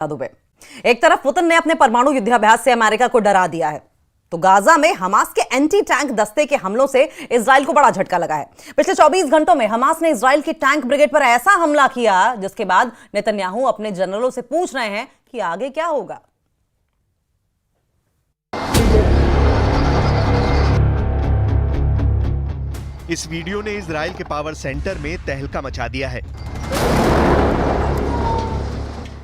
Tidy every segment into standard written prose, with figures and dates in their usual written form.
दुबे। एक तरफ पुतिन ने अपने परमाणु युद्धाभ्यास से अमेरिका को डरा दिया है, तो गाजा में हमास के एंटी टैंक दस्ते के हमलों से इजराइल को बड़ा झटका लगा है। पिछले 24 घंटों में हमास ने इजराइल की टैंक ब्रिगेड पर ऐसा हमला किया जिसके बाद नेतन्याहू अपने जनरलों से पूछ रहे हैं कि आगे क्या होगा। इस वीडियो ने इजराइल के पावर सेंटर में तहलका मचा दिया है।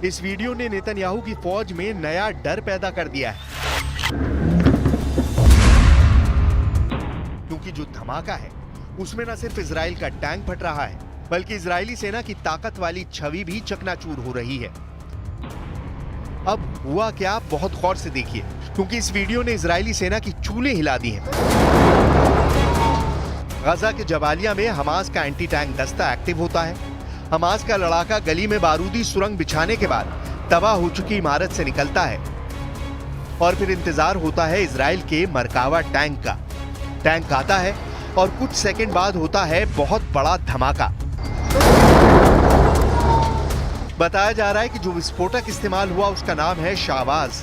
इस वीडियो ने नेतन्याहू की फौज में नया डर पैदा कर दिया है, क्योंकि जो धमाका है उसमें न सिर्फ इजराइल का टैंक फट रहा है, बल्कि इजरायली सेना की ताकत वाली छवि भी चकनाचूर हो रही है। अब हुआ क्या, बहुत गौर से देखिए, क्योंकि इस वीडियो ने इजरायली सेना की चूलें हिला दी हैं। गाजा के जबालिया में हमास का एंटी टैंक दस्ता एक्टिव होता है। हमास का लड़ाका गली में बारूदी सुरंग बिछाने के बाद तबाह हो चुकी इमारत से निकलता है और फिर इंतजार होता है इजराइल के मरकावा टैंक का। टैंक आता है और कुछ सेकंड बाद होता है बहुत बड़ा धमाका। बताया जा रहा है कि जो विस्फोटक इस्तेमाल हुआ उसका नाम है शाहबाज।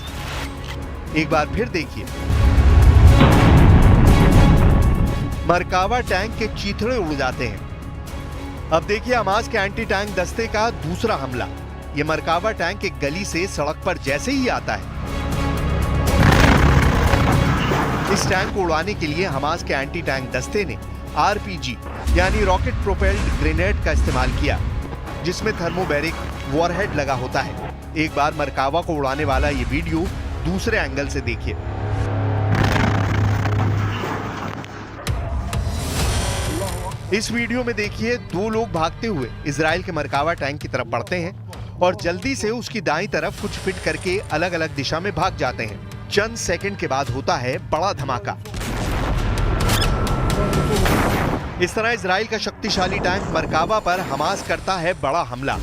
एक बार फिर देखिए, मरकावा टैंक के चीथड़े उड़ जाते हैं। अब देखिए हमास के एंटी टैंक दस्ते का दूसरा हमला। यह मरकावा टैंक एक गली से सड़क पर जैसे ही आता है, इस टैंक को उड़ाने के लिए हमास के एंटी टैंक दस्ते ने आरपीजी यानी रॉकेट प्रोपेल्ड ग्रेनेड का इस्तेमाल किया, जिसमें थर्मोबैरिक वॉरहेड लगा होता है। एक बार मरकावा को उड़ाने वाला ये वीडियो दूसरे एंगल से देखिए। इस वीडियो में देखिए दो लोग भागते हुए इजराइल के मरकावा टैंक की तरफ बढ़ते हैं और जल्दी से उसकी दाईं तरफ कुछ फिट करके अलग अलग दिशा में भाग जाते हैं। चंद सेकंड के बाद होता है बड़ा धमाका। इस तरह इजराइल का शक्तिशाली टैंक मरकावा पर हमास करता है बड़ा हमला।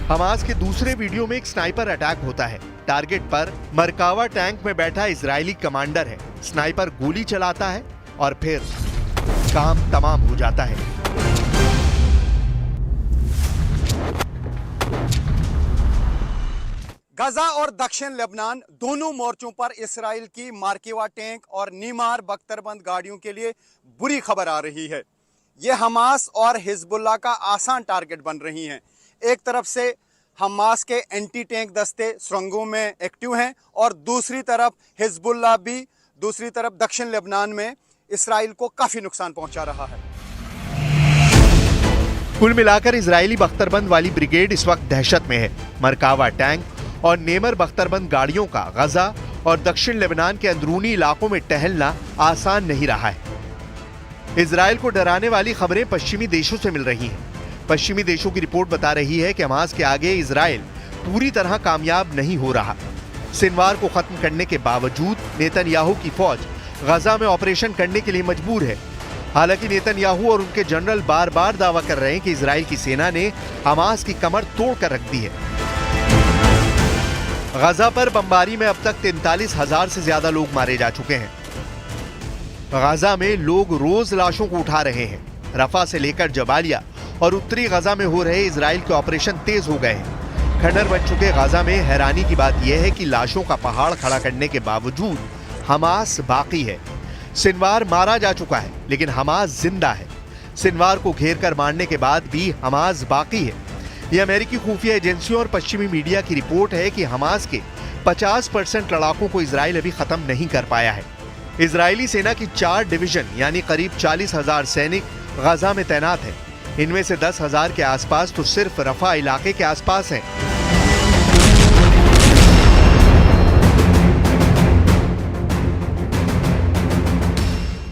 हमास के दूसरे वीडियो में एक स्नाइपर अटैक होता है। टारगेट पर मरकावा टैंक में बैठा इजरायली कमांडर है। स्नाइपर गोली चलाता है और फिर काम तमाम हो जाता है। गाजा और दक्षिण लेबनान दोनों मोर्चों पर इसराइल की मार्केवा टैंक और नीमार बख्तरबंद गाड़ियों के लिए बुरी खबर आ रही है। ये हमास और हिजबुल्लाह का आसान टारगेट बन रही हैं। एक तरफ से हमास के एंटी टैंक दस्ते सुरंगों में एक्टिव हैं और दूसरी तरफ हिजबुल्लाह भी दूसरी तरफ दक्षिण लेबनान में इसराइल को काफी नुकसान पहुंचा रहा है। कुल मिलाकर इजरायली बख्तरबंद वाली ब्रिगेड इस वक्त दहशत में है। मरकावा टैंक और नेमर बख्तरबंद गाड़ियों का गाजा और दक्षिण लेबनान के अंदरूनी इलाकों में टहलना आसान नहीं रहा है। इजराइल को डराने वाली खबरें पश्चिमी देशों से मिल रही हैं। पश्चिमी देशों की रिपोर्ट बता रही है कि हमास के आगे इजराइल पूरी तरह कामयाब नहीं हो रहा। सिनवार को खत्म करने के बावजूद नेतन्याहू की फौज गाजा में ऑपरेशन करने के लिए मजबूर है। हालांकि नेतन्याहू और उनके जनरल बार बार दावा कर रहे हैं कि इजराइल की सेना ने हमास की कमर तोड़ कर रख दी है। गाजा पर बमबारी में अब तक 43,000 से ज्यादा लोग मारे जा चुके हैं। गाजा में लोग रोज लाशों को उठा रहे हैं। रफा से लेकर जबालिया और उत्तरी गाजा में हो रहे इजराइल के ऑपरेशन तेज हो गए हैं। खंडर बन चुके गाजा में हैरानी की बात यह है कि लाशों का पहाड़ खड़ा करने के बावजूद हमास बाकी है। सिनवार मारा जा चुका है, लेकिन हमास जिंदा है। सिनवार को घेर कर मारने के बाद भी हमास बाकी है। यह अमेरिकी खुफिया एजेंसियों और पश्चिमी मीडिया की रिपोर्ट है कि हमास के 50% लड़ाकों को इजराइल अभी खत्म नहीं कर पाया है। इजरायली सेना की 4 डिवीजन यानी करीब 40,000 सैनिक गाजा में तैनात हैं। इनमें से 10,000 के आसपास तो सिर्फ रफा इलाके के आसपास हैं।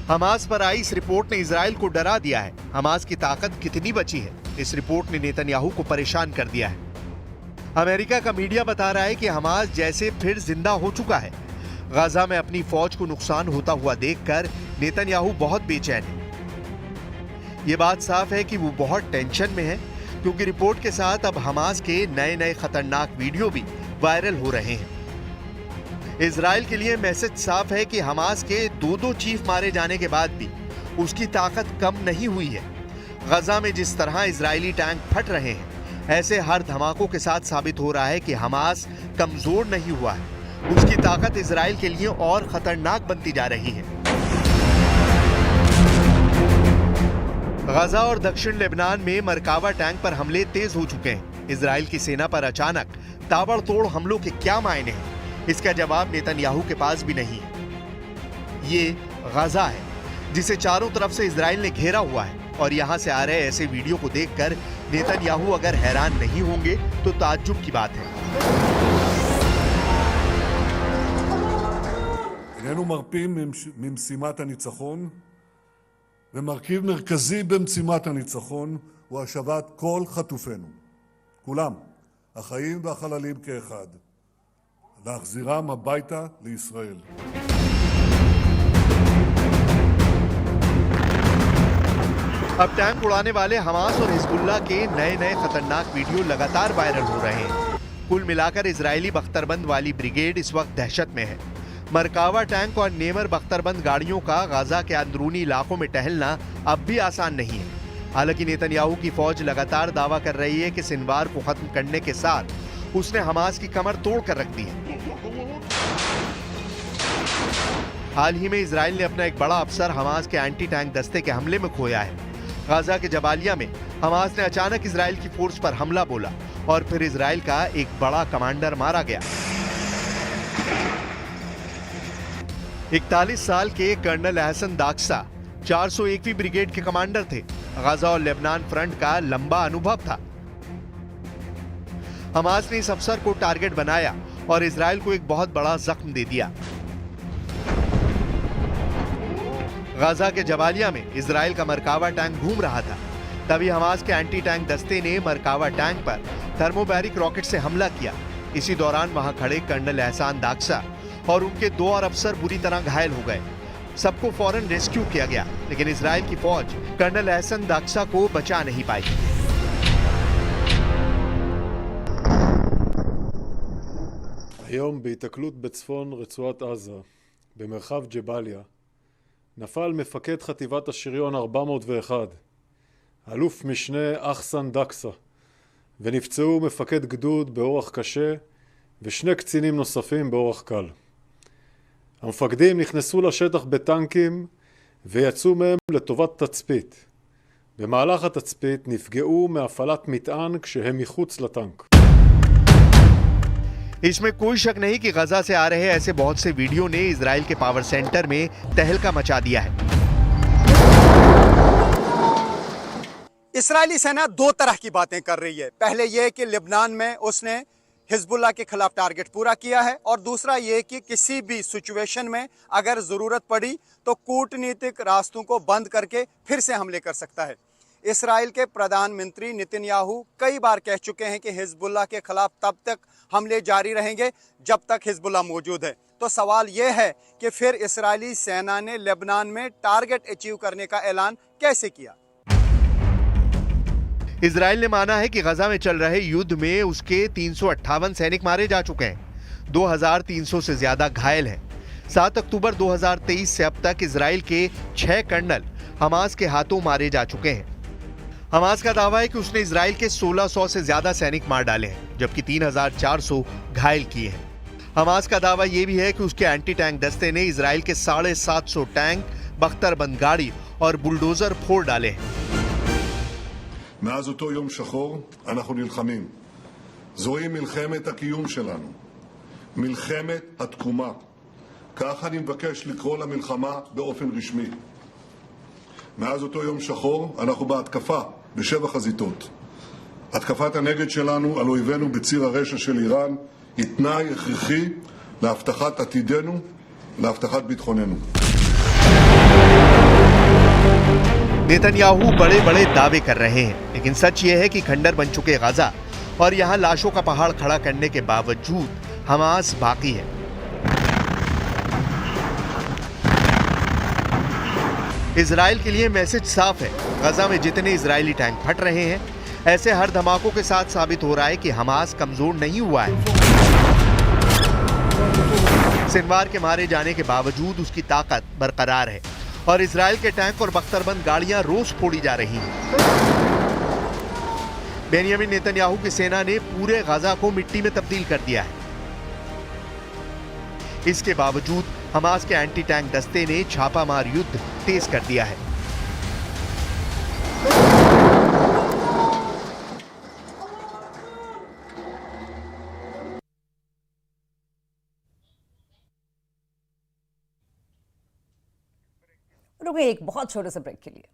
हमास पर आई इस रिपोर्ट ने इजराइल को डरा दिया है। हमास की ताकत कितनी बची है, इस रिपोर्ट ने नेतन्याहू को परेशान कर दिया है। अमेरिका का मीडिया बता रहा है कि हमास जैसे फिर जिंदा हो चुका है। गाजा में अपनी फौज को नुकसान होता हुआ देखकर नेतन्याहू बहुत बेचैन है। यह बात साफ है कि वो बहुत टेंशन में है, क्योंकि रिपोर्ट के साथ अब हमास के नए नए खतरनाक वीडियो भी वायरल हो रहे हैं। इजराइल के लिए मैसेज साफ है कि हमास के 2 चीफ मारे जाने के बाद भी उसकी ताकत कम नहीं हुई है। गाजा में जिस तरह इजरायली टैंक फट रहे हैं, ऐसे हर धमाकों के साथ साबित हो रहा है कि हमास कमजोर नहीं हुआ है, उसकी ताकत इजराइल के लिए और खतरनाक बनती जा रही है। गाजा और दक्षिण लेबनान में मरकावा टैंक पर हमले तेज हो चुके हैं। इजराइल की सेना पर अचानक ताबड़तोड़ हमलों के क्या मायने हैं, इसका जवाब नेतन्याहू के पास भी नहीं है। ये गाजा है जिसे चारों तरफ से इजराइल ने घेरा हुआ है, और यहां से आ रहे ऐसे वीडियो को देखकर नेतन्याहू अगर हैरान नहीं होंगे तो ताज्जुब की बात है। איננו מרפים ממשימת הניצחון, ומרכיב מרכזי במשימת הניצחון הוא השבת כל חטופינו, כולם, החיים והחללים כאחד, להחזירם הביתה לישראל. अब टैंक उड़ाने वाले हमास और हिजबुल्लाह के नए नए खतरनाक वीडियो लगातार वायरल हो रहे हैं। कुल मिलाकर इजरायली बख्तरबंद वाली ब्रिगेड इस वक्त दहशत में है। मरकावा टैंक और नेमर बख्तरबंद गाड़ियों का गाजा के अंदरूनी इलाकों में टहलना अब भी आसान नहीं है। हालांकि नेतन्याहू की फौज लगातार दावा कर रही है कि सिनवार को खत्म करने के साथ उसने हमास की कमर तोड़ कर रख दी है। हाल ही में इजराइल ने अपना एक बड़ा अफसर हमास के एंटी टैंक दस्ते के हमले में खोया है। गाजा के जबालिया में हमास ने अचानक इजराइल की फोर्स पर हमला बोला और फिर इजराइल का एक बड़ा कमांडर मारा गया। 41 साल के कर्नल एहसन दाक्सा 401वीं ब्रिगेड के कमांडर थे। गाजा और लेबनान फ्रंट का लंबा अनुभव था। हमास ने इस अफसर को टारगेट बनाया और इजराइल को एक बहुत बड़ा जख्म दे दिया। गाजा के जबालिया में इजराइल का मरकावा टैंक घूम रहा था, तभी हमास के एंटी टैंक दस्ते ने मरकावा टैंक पर थर्मोबैरिक रॉकेट से हमला किया। इसी दौरान वहां खड़े कर्नल एहसान दाक्सा और उनके 2 और अफसर बुरी तरह घायल हो गए। सबको फौरन रेस्क्यू किया गया, लेकिन इजराइल की फौज कर्नल एहसन दाक्सा को बचा नहीं पाई। היום בהיתקלות בצפון רצועת עזה, במרחב ג'באליה, נפל מפקד חטיבת השריון 401, אלוף משנה אחסן דקסה, ונפצעו מפקד גדוד באורח קשה ושני קצינים נוספים באורח קל. המפקדים נכנסו לשטח בטנקים ויצאו מהם לטובת תצפית. במהלך התצפית נפגעו מהפעלת מטען כשהם מחוץ לטנק. इसमें कोई शक नहीं कि गाजा से आ रहे ऐसे बहुत से वीडियो ने इजराइल के पावर सेंटर में तहलका मचा दिया है। इस्राएली सेना 2 तरह की बातें कर रही है। पहले यह कि लेबनान में उसने हिजबुल्लाह के खिलाफ टारगेट पूरा किया है, और दूसरा ये कि किसी भी सिचुएशन में अगर जरूरत पड़ी तो कूटनीतिक रास्तों को बंद करके फिर से हमले कर सकता है। इस्राएल के प्रधानमंत्री नेतन्याहू कई बार कह चुके हैं कि हिजबुल्लाह के खिलाफ तब तक हमले जारी रहेंगे जब तक हिजबुल्लाह मौजूद है। तो सवाल यह है कि फिर इस्राएली सेना ने लेबनान में टारगेट अचीव करने का ऐलान कैसे किया? इजराइल ने माना है कि गाजा में चल रहे युद्ध में उसके 358 सैनिक मारे जा चुके हैं, 2300 से ज्यादा घायल हैं। 7 अक्टूबर 2023 से अब तक इजराइल के 6 कर्नल हमास के हाथों मारे जा चुके हैं। हमास का दावा है कि उसने इजराइल के 1600 से ज्यादा सैनिक मार डाले हैं, जबकि 3400 घायल किए हैं। हमास का दावा यह भी है कि उसके एंटी टैंक दस्ते ने इजराइल के 750 टैंक, बख्तरबंद गाड़ी और बुलडोजर फोड़ डाले हैं। מאז אותו יום שחור אנחנו נלחמים. זוהי מלחמת הקיום שלנו. מלחמת התקומה. כך אני מבקש לקרוא למלחמה באופן רשמי. מאז אותו יום שחור אנחנו בהתקפה ב7 חזיתות. התקפת הנגד שלנו על אויבינו בציר הרשע של איראן היא תנאי הכרחי להבטחת עתידנו, להבטחת ביטחוננו. नेतन्याहू बड़े बड़े दावे कर रहे हैं, लेकिन सच यह है कि खंडर बन चुके गाजा और यहां लाशों का पहाड़ खड़ा करने के बावजूद हमास बाकी है। इजराइल के लिए मैसेज साफ है। गाजा में जितने इजरायली टैंक फट रहे हैं, ऐसे हर धमाकों के साथ साबित हो रहा है कि हमास कमजोर नहीं हुआ है। सिनवार के मारे जाने के बावजूद उसकी ताकत बरकरार है और इजराइल के टैंक और बख्तरबंद गाड़ियां रोज फोड़ी जा रही हैं। बेंयामिन नेतन्याहू की सेना ने पूरे गाजा को मिट्टी में तब्दील कर दिया है। इसके बावजूद हमास के एंटी टैंक दस्ते ने छापामार युद्ध तेज कर दिया है। रुके एक बहुत छोटे से ब्रेक के लिए।